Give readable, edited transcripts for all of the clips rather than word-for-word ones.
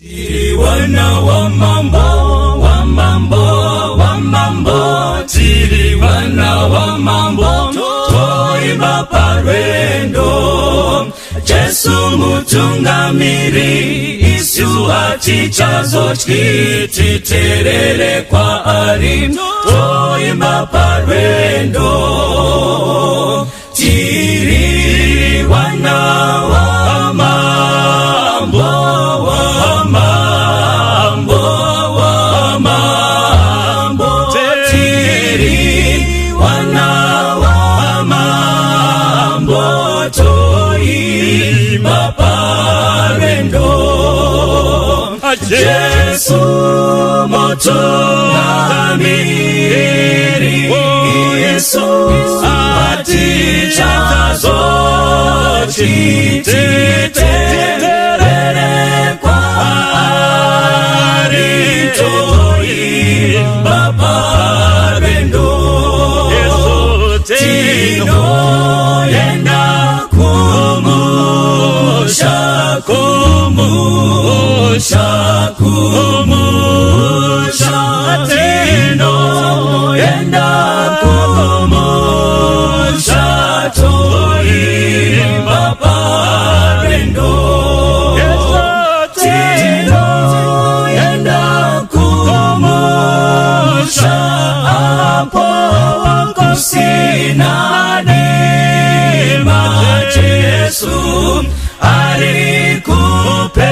Tiri wana wa mambo, tiri wana wa mambo, toimba parwendo. Jesu mutungamiri, Isu atichazo chititerere kwa ari, toimba parwendo. Tiri wana wa mambo, Jesu mutungamiri, Yesu atichazo chititerere kwa ari, toimba parwendo. Tino yenda kumusha tino yenda kumusha, toimba parwendo. Tino yenda kumusha, apo kusina neema, Jesu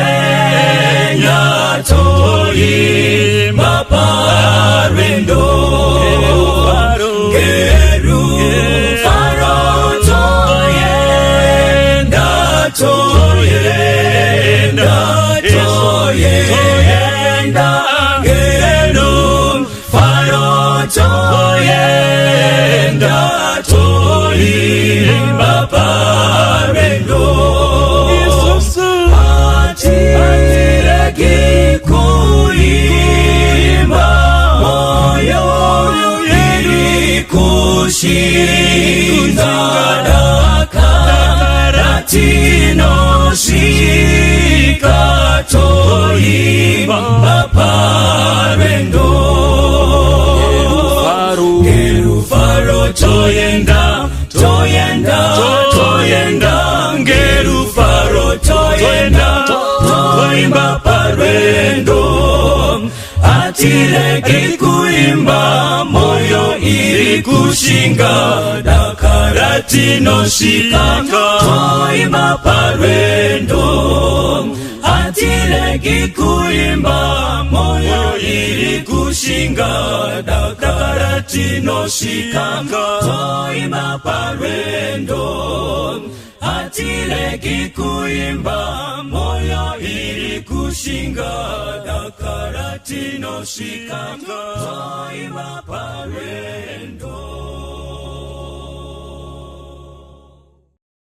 alikupenya, toimba parwendo. Geru faro toyenda, geru faro toyenda, toimba parwendo. Kushinda dakarati no shika, toimba parwendo. Geru faro toyenda, geru faro toyenda, toimba parwendo. Atireke kuimba, moyo iri kushinga, dakarati no shika, toimba parwendo. Atireke kuimba, moyo iri kushinga, dakarati no shika, toimba parwendo. Atireke kuimba, moyo iri kushinga, dakarati no shika, toimba parwendo.